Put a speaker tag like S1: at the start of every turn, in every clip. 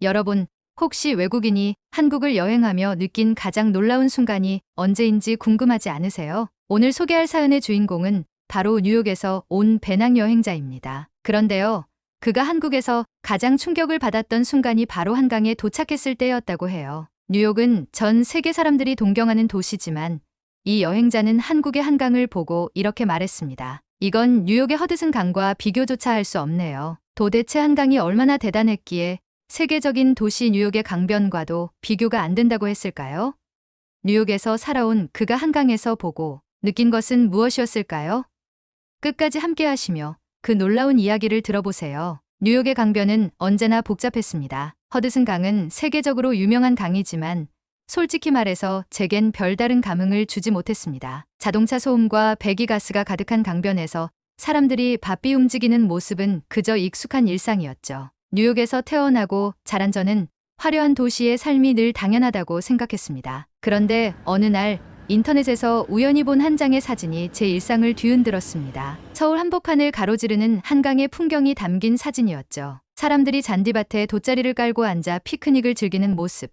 S1: 여러분, 혹시 외국인이 한국을 여행하며 느낀 가장 놀라운 순간이 언제인지 궁금하지 않으세요? 오늘 소개할 사연의 주인공은 바로 뉴욕에서 온 배낭여행자입니다. 그런데요, 그가 한국에서 가장 충격을 받았던 순간이 바로 한강에 도착했을 때였다고 해요. 뉴욕은 전 세계 사람들이 동경하는 도시지만 이 여행자는 한국의 한강을 보고 이렇게 말했습니다. 이건 뉴욕의 허드슨 강과 비교조차 할 수 없네요. 도대체 한강이 얼마나 대단했기에 세계적인 도시 뉴욕의 강변과도 비교가 안 된다고 했을까요? 뉴욕에서 살아온 그가 한강에서 보고 느낀 것은 무엇이었을까요? 끝까지 함께 하시며 그 놀라운 이야기를 들어보세요. 뉴욕의 강변은 언제나 복잡했습니다. 허드슨 강은 세계적으로 유명한 강이지만 솔직히 말해서 제겐 별다른 감흥을 주지 못했습니다. 자동차 소음과 배기가스가 가득한 강변에서 사람들이 바삐 움직이는 모습은 그저 익숙한 일상이었죠. 뉴욕에서 태어나고 자란 저는 화려한 도시의 삶이 늘 당연하다고 생각했습니다. 그런데 어느 날 인터넷에서 우연히 본 한 장의 사진이 제 일상을 뒤흔들었습니다. 서울 한복판을 가로지르는 한강의 풍경이 담긴 사진이었죠. 사람들이 잔디밭에 돗자리를 깔고 앉아 피크닉을 즐기는 모습,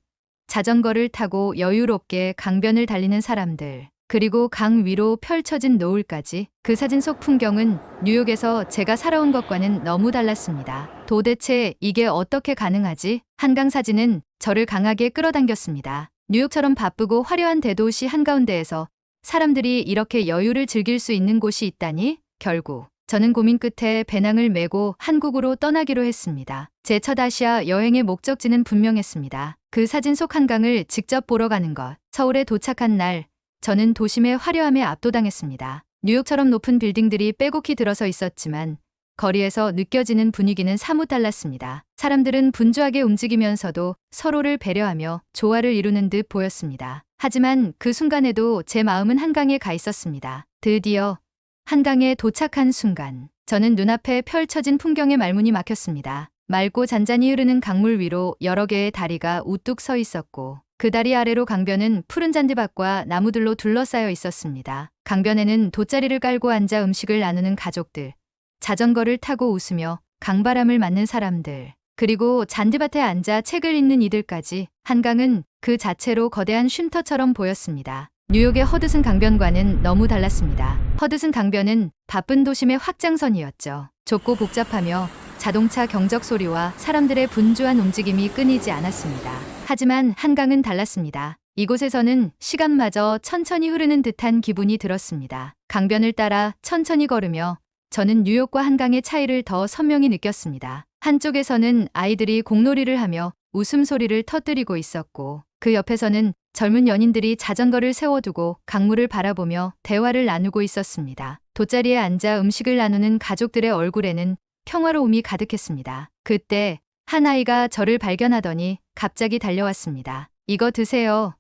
S1: 자전거를 타고 여유롭게 강변을 달리는 사람들, 그리고 강 위로 펼쳐진 노을까지. 그 사진 속 풍경은 뉴욕에서 제가 살아온 것과는 너무 달랐습니다. 도대체 이게 어떻게 가능하지? 한강 사진은 저를 강하게 끌어당겼습니다. 뉴욕처럼 바쁘고 화려한 대도시 한가운데에서 사람들이 이렇게 여유를 즐길 수 있는 곳이 있다니? 결국 저는 고민 끝에 배낭을 메고 한국으로 떠나기로 했습니다. 제 첫 아시아 여행의 목적지는 분명했습니다. 그 사진 속 한강을 직접 보러 가는 것. 서울에 도착한 날, 저는 도심의 화려함에 압도당했습니다. 뉴욕처럼 높은 빌딩들이 빼곡히 들어서 있었지만 거리에서 느껴지는 분위기는 사뭇 달랐습니다. 사람들은 분주하게 움직이면서도 서로를 배려하며 조화를 이루는 듯 보였습니다. 하지만 그 순간에도 제 마음은 한강에 가 있었습니다. 드디어 한강에 도착한 순간, 저는 눈앞에 펼쳐진 풍경에 말문이 막혔습니다. 맑고 잔잔히 흐르는 강물 위로 여러 개의 다리가 우뚝 서 있었고 그 다리 아래로 강변은 푸른 잔디밭과 나무들로 둘러싸여 있었습니다. 강변에는 돗자리를 깔고 앉아 음식을 나누는 가족들, 자전거를 타고 웃으며 강바람을 맞는 사람들, 그리고 잔디밭에 앉아 책을 읽는 이들까지. 한강은 그 자체로 거대한 쉼터처럼 보였습니다. 뉴욕의 허드슨 강변과는 너무 달랐습니다. 허드슨 강변은 바쁜 도심의 확장선이었죠. 좁고 복잡하며 자동차 경적 소리와 사람들의 분주한 움직임이 끊이지 않았습니다. 하지만 한강은 달랐습니다. 이곳에서는 시간마저 천천히 흐르는 듯한 기분이 들었습니다. 강변을 따라 천천히 걸으며 저는 뉴욕과 한강의 차이를 더 선명히 느꼈습니다. 한쪽에서는 아이들이 공놀이를 하며 웃음소리를 터뜨리고 있었고 그 옆에서는 젊은 연인들이 자전거를 세워두고 강물을 바라보며 대화를 나누고 있었습니다. 돗자리에 앉아 음식을 나누는 가족들의 얼굴에는 평화로움이 가득했습니다. 그때 한 아이가 저를 발견하더니 갑자기 달려왔습니다. 이거 드세요.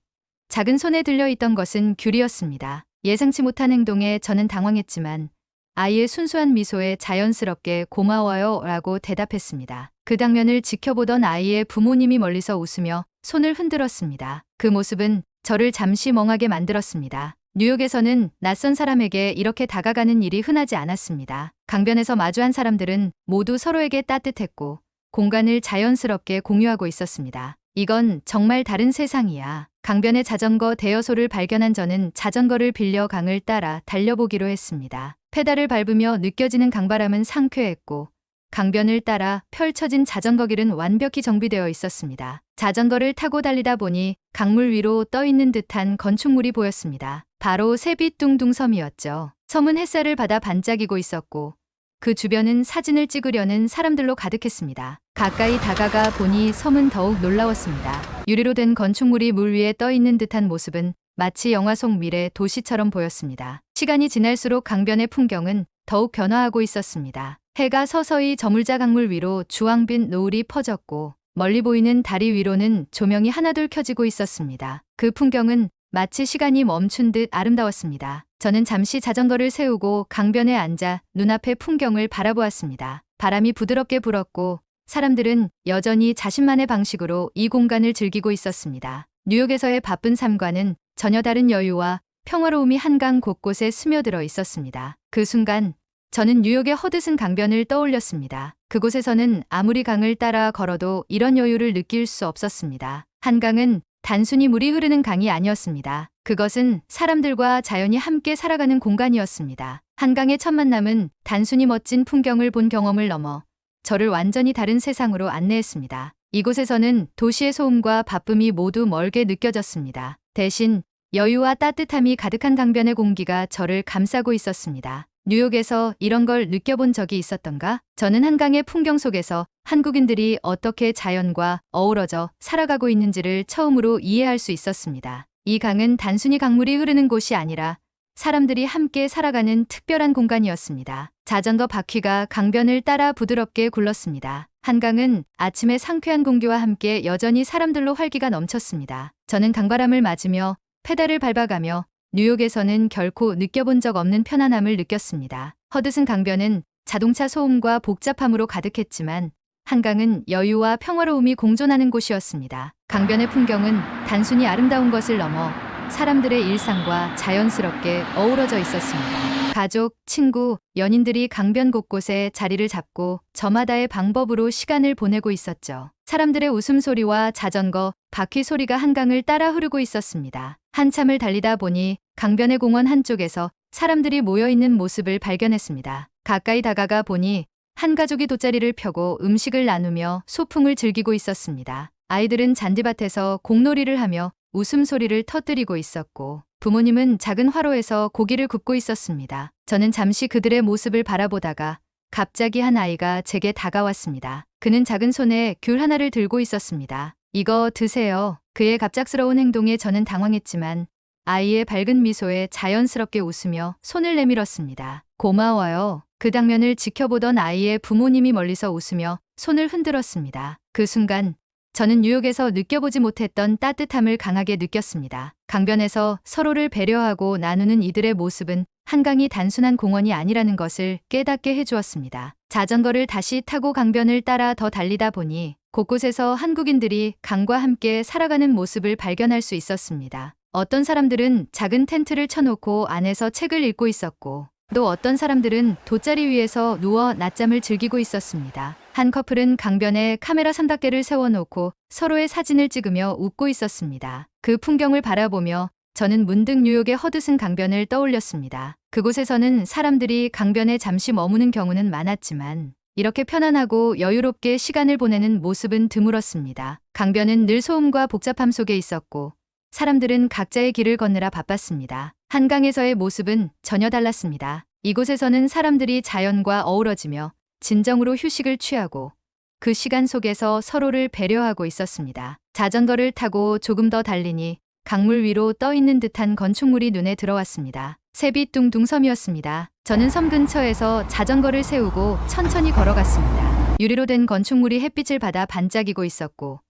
S1: 작은 손에 들려있던 것은 귤이었습니다. 예상치 못한 행동에 저는 당황했지만 아이의 순수한 미소에 자연스럽게 고마워요 라고 대답했습니다. 그 장면을 지켜보던 아이의 부모님이 멀리서 웃으며 손을 흔들었습니다. 그 모습은 저를 잠시 멍하게 만들었습니다. 뉴욕에서는 낯선 사람에게 이렇게 다가가는 일이 흔하지 않았습니다. 강변에서 마주한 사람들은 모두 서로에게 따뜻했고 공간을 자연스럽게 공유하고 있었습니다. 이건 정말 다른 세상이야. 강변의 자전거 대여소를 발견한 저는 자전거를 빌려 강을 따라 달려보기로 했습니다. 페달을 밟으며 느껴지는 강바람은 상쾌했고 강변을 따라 펼쳐진 자전거 길은 완벽히 정비되어 있었습니다. 자전거를 타고 달리다 보니 강물 위로 떠있는 듯한 건축물이 보였습니다. 바로 세빛둥둥 섬이었죠. 섬은 햇살을 받아 반짝이고 있었고 그 주변은 사진을 찍으려는 사람들로 가득했습니다. 가까이 다가가 보니 섬은 더욱 놀라웠습니다. 유리로 된 건축물이 물 위에 떠있는 듯한 모습은 마치 영화 속 미래 도시처럼 보였습니다. 시간이 지날수록 강변의 풍경은 더욱 변화하고 있었습니다. 해가 서서히 저물자 강물 위로 주황빛 노을이 퍼졌고 멀리 보이는 다리 위로는 조명이 하나둘 켜지고 있었습니다. 그 풍경은 마치 시간이 멈춘 듯 아름다웠습니다. 저는 잠시 자전거를 세우고 강변에 앉아 눈앞의 풍경을 바라보았습니다. 바람이 부드럽게 불었고 사람들은 여전히 자신만의 방식으로 이 공간을 즐기고 있었습니다. 뉴욕에서의 바쁜 삶과는 전혀 다른 여유와 평화로움이 한강 곳곳에 스며들어 있었습니다. 그 순간 저는 뉴욕의 허드슨 강변을 떠올렸습니다. 그곳에서는 아무리 강을 따라 걸어도 이런 여유를 느낄 수 없었습니다. 한강은 단순히 물이 흐르는 강이 아니었습니다. 그것은 사람들과 자연이 함께 살아가는 공간이었습니다. 한강의 첫 만남은 단순히 멋진 풍경을 본 경험을 넘어 저를 완전히 다른 세상으로 안내했습니다. 이곳에서는 도시의 소음과 바쁨이 모두 멀게 느껴졌습니다. 대신 여유와 따뜻함이 가득한 강변의 공기가 저를 감싸고 있었습니다. 뉴욕에서 이런 걸 느껴본 적이 있었던가? 저는 한강의 풍경 속에서 한국인들이 어떻게 자연과 어우러져 살아가고 있는지를 처음으로 이해할 수 있었습니다. 이 강은 단순히 강물이 흐르는 곳이 아니라 사람들이 함께 살아가는 특별한 공간이었습니다. 자전거 바퀴가 강변을 따라 부드럽게 굴렀습니다. 한강은 아침의 상쾌한 공기와 함께 여전히 사람들로 활기가 넘쳤습니다. 저는 강바람을 맞으며 페달을 밟아가며 뉴욕에서는 결코 느껴본 적 없는 편안함을 느꼈습니다. 허드슨 강변은 자동차 소음과 복잡함으로 가득했지만 한강은 여유와 평화로움이 공존하는 곳이었습니다. 강변의 풍경은 단순히 아름다운 것을 넘어 사람들의 일상과 자연스럽게 어우러져 있었습니다. 가족, 친구, 연인들이 강변 곳곳에 자리를 잡고 저마다의 방법으로 시간을 보내고 있었죠. 사람들의 웃음소리와 자전거, 바퀴 소리가 한강을 따라 흐르고 있었습니다. 한참을 달리다 보니 강변의 공원 한쪽에서 사람들이 모여있는 모습을 발견했습니다. 가까이 다가가 보니 한 가족이 돗자리를 펴고 음식을 나누며 소풍을 즐기고 있었습니다. 아이들은 잔디밭에서 공놀이를 하며 웃음소리를 터뜨리고 있었고 부모님은 작은 화로에서 고기를 굽고 있었습니다. 저는 잠시 그들의 모습을 바라보다가 갑자기 한 아이가 제게 다가왔습니다. 그는 작은 손에 귤 하나를 들고 있었습니다. 이거 드세요. 그의 갑작스러운 행동에 저는 당황했지만 아이의 밝은 미소에 자연스럽게 웃으며 손을 내밀었습니다. 고마워요. 그 장면을 지켜보던 아이의 부모님이 멀리서 웃으며 손을 흔들었습니다. 그 순간 저는 뉴욕에서 느껴보지 못했던 따뜻함을 강하게 느꼈습니다. 강변에서 서로를 배려하고 나누는 이들의 모습은 한강이 단순한 공원이 아니라는 것을 깨닫게 해주었습니다. 자전거를 다시 타고 강변을 따라 더 달리다 보니 곳곳에서 한국인들이 강과 함께 살아가는 모습을 발견할 수 있었습니다. 어떤 사람들은 작은 텐트를 쳐놓고 안에서 책을 읽고 있었고 또 어떤 사람들은 돗자리 위에서 누워 낮잠을 즐기고 있었습니다. 한 커플은 강변에 카메라 3단계를 세워놓고 서로의 사진을 찍으며 웃고 있었습니다. 그 풍경을 바라보며 저는 문득 뉴욕의 허드슨 강변을 떠올렸습니다. 그곳에서는 사람들이 강변에 잠시 머무는 경우는 많았지만 이렇게 편안하고 여유롭게 시간을 보내는 모습은 드물었습니다. 강변은 늘 소음과 복잡함 속에 있었고 사람들은 각자의 길을 걷느라 바빴습니다. 한강에서의 모습은 전혀 달랐습니다. 이곳에서는 사람들이 자연과 어우러지며 진정으로 휴식을 취하고 그 시간 속에서 서로를 배려하고 있었습니다. 자전거를 타고 조금 더 달리니 강물 위로 떠 있는 듯한 건축물이 눈에 들어왔습니다. 세빛둥둥 섬이었습니다. 저는 섬 근처에서 자전거를 세우고 천천히 걸어갔습니다. 유리로 된 건축물이 햇빛을 받아 반짝이고 있었고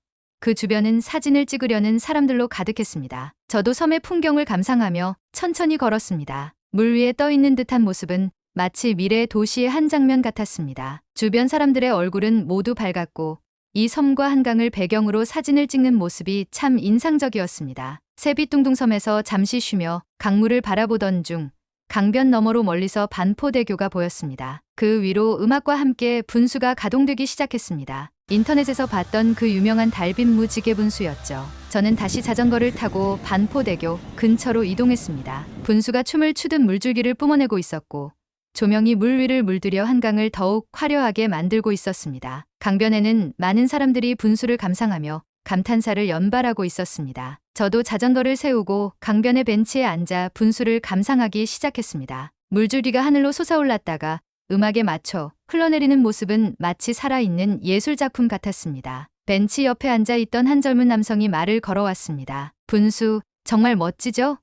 S1: 그 주변은 사진을 찍으려는 사람들로 가득했습니다. 저도 섬의 풍경을 감상하며 천천히 걸었습니다. 물 위에 떠 있는 듯한 모습은 마치 미래 도시의 한 장면 같았습니다. 주변 사람들의 얼굴은 모두 밝았고 이 섬과 한강을 배경으로 사진을 찍는 모습이 참 인상적이었습니다. 세빛둥둥 섬에서 잠시 쉬며 강물을 바라보던 중 강변 너머로 멀리서 반포대교가 보였습니다. 그 위로 음악과 함께 분수가 가동되기 시작했습니다. 인터넷에서 봤던 그 유명한 달빛 무지개 분수였죠. 저는 다시 자전거를 타고 반포대교 근처로 이동했습니다. 분수가 춤을 추듯 물줄기를 뿜어내고 있었고 조명이 물 위를 물들여 한강을 더욱 화려하게 만들고 있었습니다. 강변에는 많은 사람들이 분수를 감상하며 감탄사를 연발하고 있었습니다. 저도 자전거를 세우고 강변의 벤치에 앉아 분수를 감상하기 시작했습니다. 물줄기가 하늘로 솟아올랐다가 음악에 맞춰 흘러내리는 모습은 마치 살아있는 예술작품 같았습니다. 벤치 옆에 앉아있던 한 젊은 남성이 말을 걸어왔습니다. 분수, 정말 멋지죠?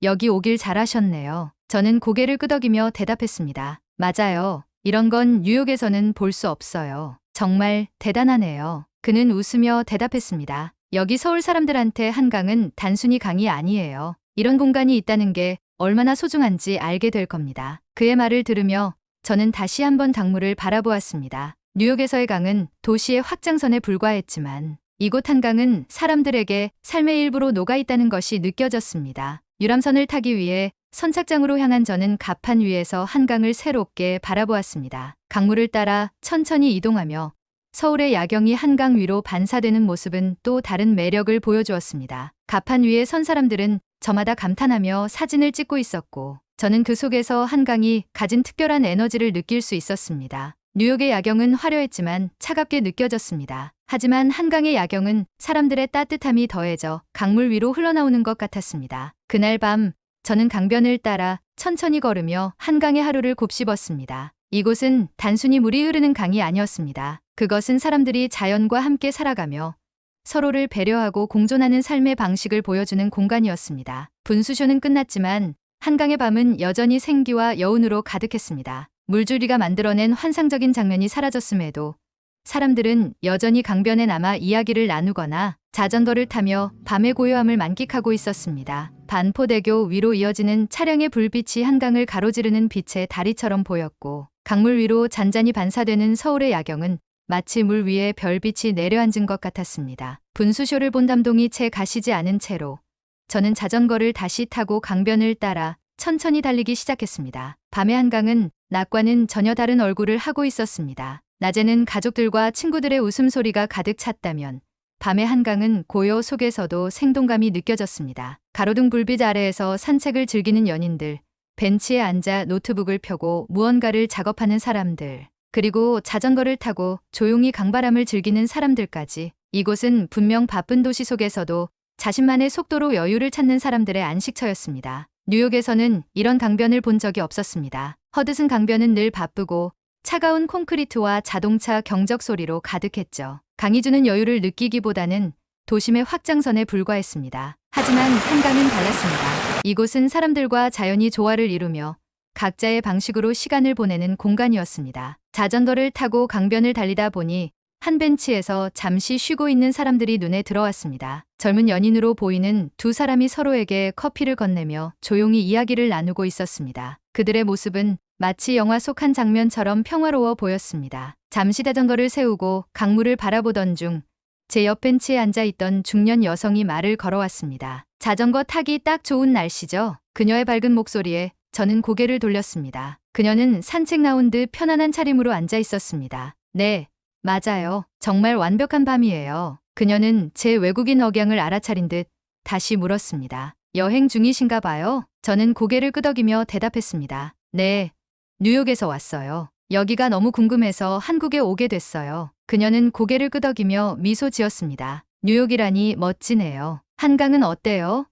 S1: 여기 오길 잘하셨네요. 저는 고개를 끄덕이며 대답했습니다. 맞아요. 이런 건 뉴욕에서는 볼 수 없어요. 정말 대단하네요. 그는 웃으며 대답했습니다. 여기 서울 사람들한테 한강은 단순히 강이 아니에요. 이런 공간이 있다는 게 얼마나 소중한지 알게 될 겁니다. 그의 말을 들으며 저는 다시 한번 강물을 바라보았습니다. 뉴욕에서의 강은 도시의 확장선에 불과했지만 이곳 한강은 사람들에게 삶의 일부로 녹아있다는 것이 느껴졌습니다. 유람선을 타기 위해 선착장으로 향한 저는 갑판 위에서 한강을 새롭게 바라보았습니다. 강물을 따라 천천히 이동하며 서울의 야경이 한강 위로 반사되는 모습은 또 다른 매력을 보여주었습니다. 갑판 위에 선 사람들은 저마다 감탄하며 사진을 찍고 있었고, 저는 그 속에서 한강이 가진 특별한 에너지를 느낄 수 있었습니다. 뉴욕의 야경은 화려했지만 차갑게 느껴졌습니다. 하지만 한강의 야경은 사람들의 따뜻함이 더해져 강물 위로 흘러나오는 것 같았습니다. 그날 밤 저는 강변을 따라 천천히 걸으며 한강의 하루를 곱씹었습니다. 이곳은 단순히 물이 흐르는 강이 아니었습니다. 그것은 사람들이 자연과 함께 살아가며 서로를 배려하고 공존하는 삶의 방식을 보여주는 공간이었습니다. 분수쇼는 끝났지만 한강의 밤은 여전히 생기와 여운으로 가득했습니다. 물줄기가 만들어낸 환상적인 장면이 사라졌음에도 사람들은 여전히 강변에 남아 이야기를 나누거나 자전거를 타며 밤의 고요함을 만끽하고 있었습니다. 반포대교 위로 이어지는 차량의 불빛이 한강을 가로지르는 빛의 다리처럼 보였고, 강물 위로 잔잔히 반사되는 서울의 야경은 마치 물 위에 별빛이 내려앉은 것 같았습니다. 분수쇼를 본 감동이 채 가시지 않은 채로 저는 자전거를 다시 타고 강변을 따라 천천히 달리기 시작했습니다. 밤의 한강은 낮과는 전혀 다른 얼굴을 하고 있었습니다. 낮에는 가족들과 친구들의 웃음소리가 가득 찼다면 밤의 한강은 고요 속에서도 생동감이 느껴졌습니다. 가로등 불빛 아래에서 산책을 즐기는 연인들, 벤치에 앉아 노트북을 펴고 무언가를 작업하는 사람들, 그리고 자전거를 타고 조용히 강바람을 즐기는 사람들까지, 이곳은 분명 바쁜 도시 속에서도 자신만의 속도로 여유를 찾는 사람들의 안식처였습니다. 뉴욕에서는 이런 강변을 본 적이 없었습니다. 허드슨 강변은 늘 바쁘고 차가운 콘크리트와 자동차 경적 소리로 가득했죠. 강이 주는 여유를 느끼기보다는 도심의 확장선에 불과했습니다. 하지만 한강은 달랐습니다. 이곳은 사람들과 자연이 조화를 이루며 각자의 방식으로 시간을 보내는 공간이었습니다. 자전거를 타고 강변을 달리다 보니 한 벤치에서 잠시 쉬고 있는 사람들이 눈에 들어왔습니다. 젊은 연인으로 보이는 두 사람이 서로에게 커피를 건네며 조용히 이야기를 나누고 있었습니다. 그들의 모습은 마치 영화 속 한 장면처럼 평화로워 보였습니다. 잠시 자전거를 세우고 강물을 바라보던 중 제 옆 벤치에 앉아있던 중년 여성이 말을 걸어왔습니다. 자전거 타기 딱 좋은 날씨죠? 그녀의 밝은 목소리에 저는 고개를 돌렸습니다. 그녀는 산책 나온 듯 편안한 차림으로 앉아 있었습니다. 네, 맞아요. 정말 완벽한 밤이에요. 그녀는 제 외국인 억양을 알아차린 듯 다시 물었습니다. 여행 중이신가 봐요? 저는 고개를 끄덕이며 대답했습니다. 네, 뉴욕에서 왔어요. 여기가 너무 궁금해서 한국에 오게 됐어요. 그녀는 고개를 끄덕이며 미소 지었습니다. 뉴욕이라니 멋지네요. 한강은 어때요?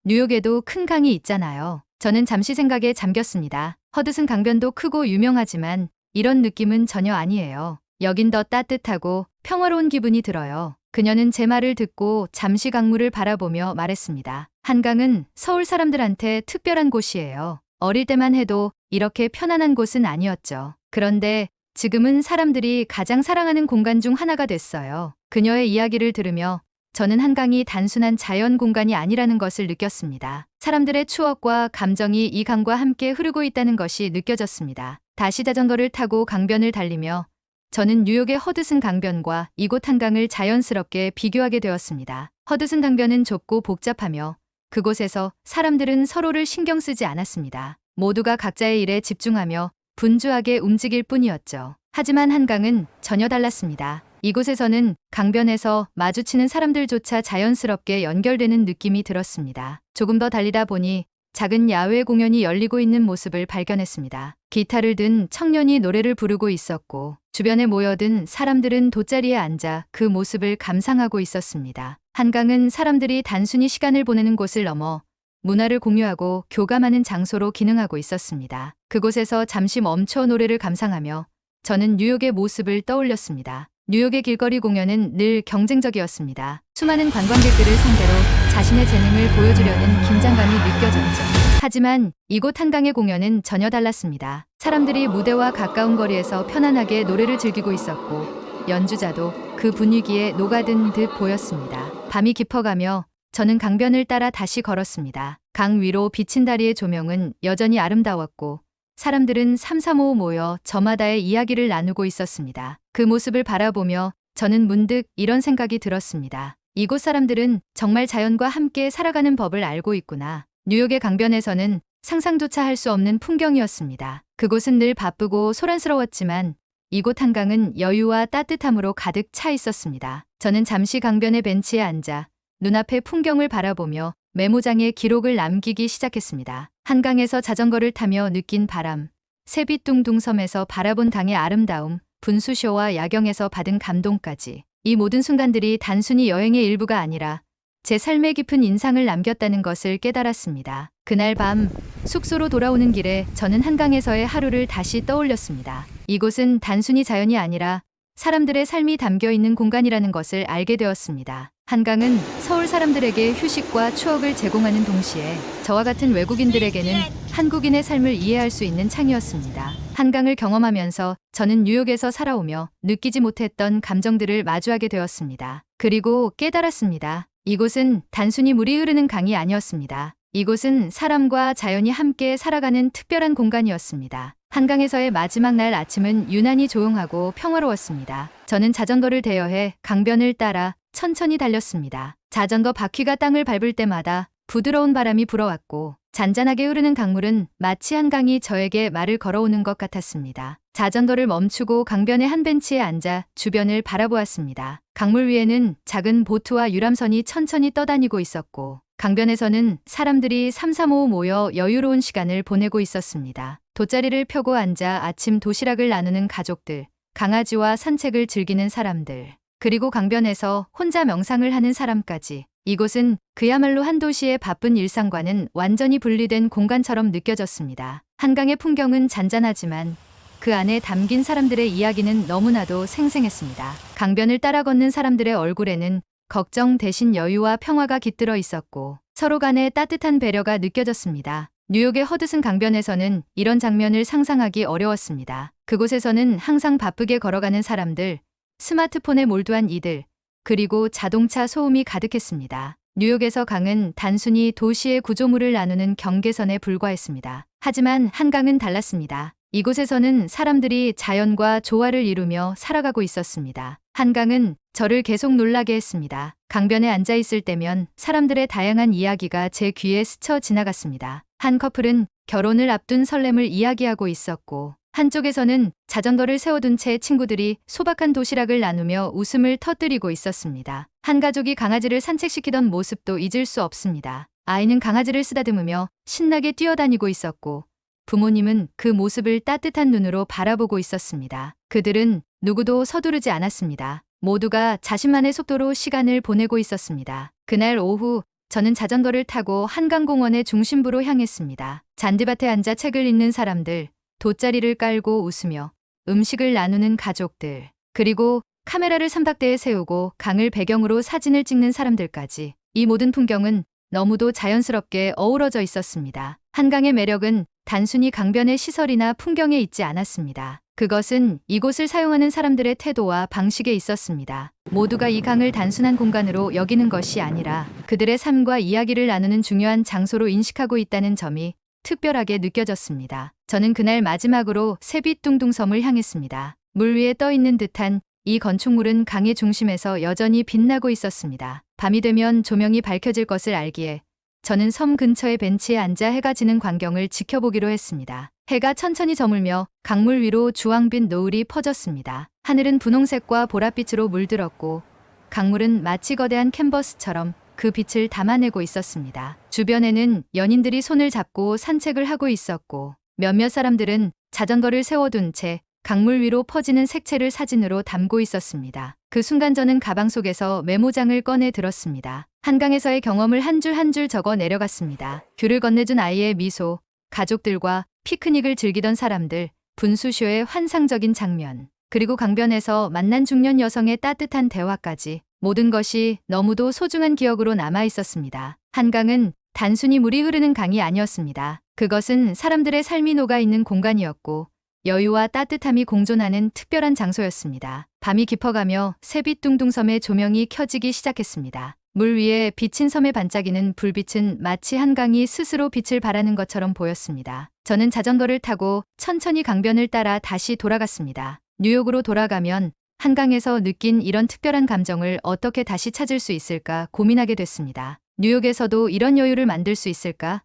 S1: 뉴욕에도 큰 강이 있잖아요. 저는 잠시 생각에 잠겼습니다. 허드슨 강변도 크고 유명하지만 이런 느낌은 전혀 아니에요. 여긴 더 따뜻하고 평화로운 기분이 들어요. 그녀는 제 말을 듣고 잠시 강물을 바라보며 말했습니다. 한강은 서울 사람들한테 특별한 곳이에요. 어릴 때만 해도 이렇게 편안한 곳은 아니었죠. 그런데 지금은 사람들이 가장 사랑하는 공간 중 하나가 됐어요. 그녀의 이야기를 들으며 저는 한강이 단순한 자연 공간이 아니라는 것을 느꼈습니다. 사람들의 추억과 감정이 이 강과 함께 흐르고 있다는 것이 느껴졌습니다. 다시 자전거를 타고 강변을 달리며 저는 뉴욕의 허드슨 강변과 이곳 한강을 자연스럽게 비교하게 되었습니다. 허드슨 강변은 좁고 복잡하며 그곳에서 사람들은 서로를 신경 쓰지 않았습니다. 모두가 각자의 일에 집중하며 분주하게 움직일 뿐이었죠. 하지만 한강은 전혀 달랐습니다. 이곳에서는 강변에서 마주치는 사람들조차 자연스럽게 연결되는 느낌이 들었습니다. 조금 더 달리다 보니 작은 야외 공연이 열리고 있는 모습을 발견했습니다. 기타를 든 청년이 노래를 부르고 있었고 주변에 모여든 사람들은 돗자리에 앉아 그 모습을 감상하고 있었습니다. 한강은 사람들이 단순히 시간을 보내는 곳을 넘어 문화를 공유하고 교감하는 장소로 기능하고 있었습니다. 그곳에서 잠시 멈춰 노래를 감상하며 저는 뉴욕의 모습을 떠올렸습니다. 뉴욕의 길거리 공연은 늘 경쟁적이었습니다. 수많은 관광객들을 상대로 자신의 재능을 보여주려는 긴장감이 느껴졌죠. 하지만 이곳 한강의 공연은 전혀 달랐습니다. 사람들이 무대와 가까운 거리에서 편안하게 노래를 즐기고 있었고 연주자도 그 분위기에 녹아든 듯 보였습니다. 밤이 깊어가며 저는 강변을 따라 다시 걸었습니다. 강 위로 비친 다리의 조명은 여전히 아름다웠고 사람들은 삼삼오오 모여 저마다의 이야기를 나누고 있었습니다. 그 모습을 바라보며 저는 문득 이런 생각이 들었습니다. 이곳 사람들은 정말 자연과 함께 살아가는 법을 알고 있구나. 뉴욕의 강변에서는 상상조차 할 수 없는 풍경이었습니다. 그곳은 늘 바쁘고 소란스러웠지만 이곳 한강은 여유와 따뜻함으로 가득 차 있었습니다. 저는 잠시 강변의 벤치에 앉아 눈앞의 풍경을 바라보며 메모장에 기록을 남기기 시작했습니다. 한강에서 자전거를 타며 느낀 바람, 새빛둥둥 섬에서 바라본 강의 아름다움, 분수쇼와 야경에서 받은 감동까지. 이 모든 순간들이 단순히 여행의 일부가 아니라 제 삶에 깊은 인상을 남겼다는 것을 깨달았습니다. 그날 밤 숙소로 돌아오는 길에 저는 한강에서의 하루를 다시 떠올렸습니다. 이곳은 단순히 자연이 아니라 사람들의 삶이 담겨 있는 공간이라는 것을 알게 되었습니다. 한강은 서울 사람들에게 휴식과 추억을 제공하는 동시에 저와 같은 외국인들에게는 한국인의 삶을 이해할 수 있는 창이었습니다. 한강을 경험하면서 저는 뉴욕에서 살아오며 느끼지 못했던 감정들을 마주하게 되었습니다. 그리고 깨달았습니다. 이곳은 단순히 물이 흐르는 강이 아니었습니다. 이곳은 사람과 자연이 함께 살아가는 특별한 공간이었습니다. 한강에서의 마지막 날 아침은 유난히 조용하고 평화로웠습니다. 저는 자전거를 대여해 강변을 따라 천천히 달렸습니다. 자전거 바퀴가 땅을 밟을 때마다 부드러운 바람이 불어왔고 잔잔하게 흐르는 강물은 마치 한강이 저에게 말을 걸어오는 것 같았습니다. 자전거를 멈추고 강변의 한 벤치에 앉아 주변을 바라보았습니다. 강물 위에는 작은 보트와 유람선이 천천히 떠다니고 있었고 강변에서는 사람들이 삼삼오오 모여 여유로운 시간을 보내고 있었습니다. 돗자리를 펴고 앉아 아침 도시락을 나누는 가족들, 강아지와 산책을 즐기는 사람들, 그리고 강변에서 혼자 명상을 하는 사람까지. 이곳은 그야말로 한 도시의 바쁜 일상과는 완전히 분리된 공간처럼 느껴졌습니다. 한강의 풍경은 잔잔하지만 그 안에 담긴 사람들의 이야기는 너무나도 생생했습니다. 강변을 따라 걷는 사람들의 얼굴에는 걱정 대신 여유와 평화가 깃들어 있었고 서로 간의 따뜻한 배려가 느껴졌습니다. 뉴욕의 허드슨 강변에서는 이런 장면을 상상하기 어려웠습니다. 그곳에서는 항상 바쁘게 걸어가는 사람들, 스마트폰에 몰두한 이들, 그리고 자동차 소음이 가득했습니다. 뉴욕에서 강은 단순히 도시의 구조물을 나누는 경계선에 불과했습니다. 하지만 한강은 달랐습니다. 이곳에서는 사람들이 자연과 조화를 이루며 살아가고 있었습니다. 한강은 저를 계속 놀라게 했습니다. 강변에 앉아 있을 때면 사람들의 다양한 이야기가 제 귀에 스쳐 지나갔습니다. 한 커플은 결혼을 앞둔 설렘을 이야기하고 있었고 한쪽에서는 자전거를 세워둔 채 친구들이 소박한 도시락을 나누며 웃음을 터뜨리고 있었습니다. 한 가족이 강아지를 산책시키던 모습도 잊을 수 없습니다. 아이는 강아지를 쓰다듬으며 신나게 뛰어다니고 있었고 부모님은 그 모습을 따뜻한 눈으로 바라보고 있었습니다. 그들은 누구도 서두르지 않았습니다. 모두가 자신만의 속도로 시간을 보내고 있었습니다. 그날 오후 저는 자전거를 타고 한강공원의 중심부로 향했습니다. 잔디밭에 앉아 책을 읽는 사람들, 돗자리를 깔고 웃으며 음식을 나누는 가족들, 그리고 카메라를 삼각대에 세우고 강을 배경으로 사진을 찍는 사람들까지. 이 모든 풍경은 너무도 자연스럽게 어우러져 있었습니다. 한강의 매력은 단순히 강변의 시설이나 풍경에 있지 않았습니다. 그것은 이곳을 사용하는 사람들의 태도와 방식에 있었습니다. 모두가 이 강을 단순한 공간으로 여기는 것이 아니라 그들의 삶과 이야기를 나누는 중요한 장소로 인식하고 있다는 점이 특별하게 느껴졌습니다. 저는 그날 마지막으로 새빛둥둥섬을 향했습니다. 물 위에 떠 있는 듯한 이 건축물은 강의 중심에서 여전히 빛나고 있었습니다. 밤이 되면 조명이 밝혀질 것을 알기에 저는 섬 근처의 벤치에 앉아 해가 지는 광경을 지켜보기로 했습니다. 해가 천천히 저물며 강물 위로 주황빛 노을이 퍼졌습니다. 하늘은 분홍색과 보랏빛으로 물들었고 강물은 마치 거대한 캔버스처럼 그 빛을 담아내고 있었습니다. 주변에는 연인들이 손을 잡고 산책을 하고 있었고 몇몇 사람들은 자전거를 세워둔 채 강물 위로 퍼지는 색채를 사진으로 담고 있었습니다. 그 순간 저는 가방 속에서 메모장을 꺼내 들었습니다. 한강에서의 경험을 한 줄 한 줄 적어 내려갔습니다. 귤을 건네준 아이의 미소, 가족들과 피크닉을 즐기던 사람들, 분수쇼의 환상적인 장면, 그리고 강변에서 만난 중년 여성의 따뜻한 대화까지 모든 것이 너무도 소중한 기억으로 남아 있었습니다. 한강은 단순히 물이 흐르는 강이 아니었습니다. 그것은 사람들의 삶이 녹아있는 공간이었고 여유와 따뜻함이 공존하는 특별한 장소였습니다. 밤이 깊어가며 새빛둥둥섬의 조명이 켜지기 시작했습니다. 물 위에 비친 섬에 반짝이는 불빛은 마치 한강이 스스로 빛을 발하는 것처럼 보였습니다. 저는 자전거를 타고 천천히 강변을 따라 다시 돌아갔습니다. 뉴욕으로 돌아가면 한강에서 느낀 이런 특별한 감정을 어떻게 다시 찾을 수 있을까 고민하게 됐습니다. 뉴욕에서도 이런 여유를 만들 수 있을까?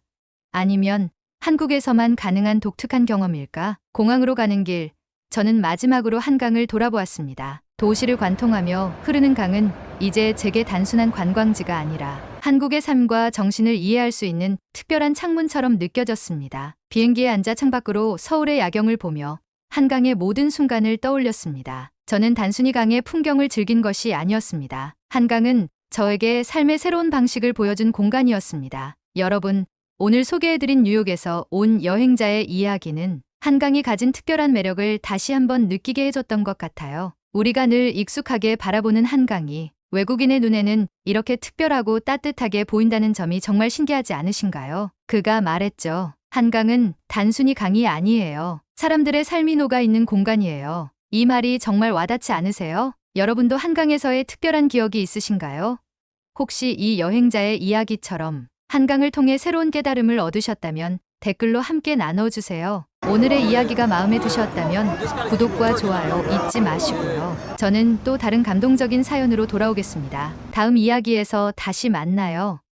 S1: 아니면 한국에서만 가능한 독특한 경험일까? 공항으로 가는 길, 저는 마지막으로 한강을 돌아보았습니다. 도시를 관통하며 흐르는 강은 이제 제게 단순한 관광지가 아니라 한국의 삶과 정신을 이해할 수 있는 특별한 창문처럼 느껴졌습니다. 비행기에 앉아 창밖으로 서울의 야경을 보며 한강의 모든 순간을 떠올렸습니다. 저는 단순히 강의 풍경을 즐긴 것이 아니었습니다. 한강은 저에게 삶의 새로운 방식을 보여준 공간이었습니다. 여러분, 오늘 소개해드린 뉴욕에서 온 여행자의 이야기는 한강이 가진 특별한 매력을 다시 한번 느끼게 해줬던 것 같아요. 우리가 늘 익숙하게 바라보는 한강이 외국인의 눈에는 이렇게 특별하고 따뜻하게 보인다는 점이 정말 신기하지 않으신가요? 그가 말했죠. 한강은 단순히 강이 아니에요. 사람들의 삶이 녹아 있는 공간이에요. 이 말이 정말 와닿지 않으세요? 여러분도 한강에서의 특별한 기억이 있으신가요? 혹시 이 여행자의 이야기처럼 한강을 통해 새로운 깨달음을 얻으셨다면 댓글로 함께 나눠주세요. 오늘의 이야기가 마음에 드셨다면 구독과 좋아요 잊지 마시고요. 저는 또 다른 감동적인 사연으로 돌아오겠습니다. 다음 이야기에서 다시 만나요.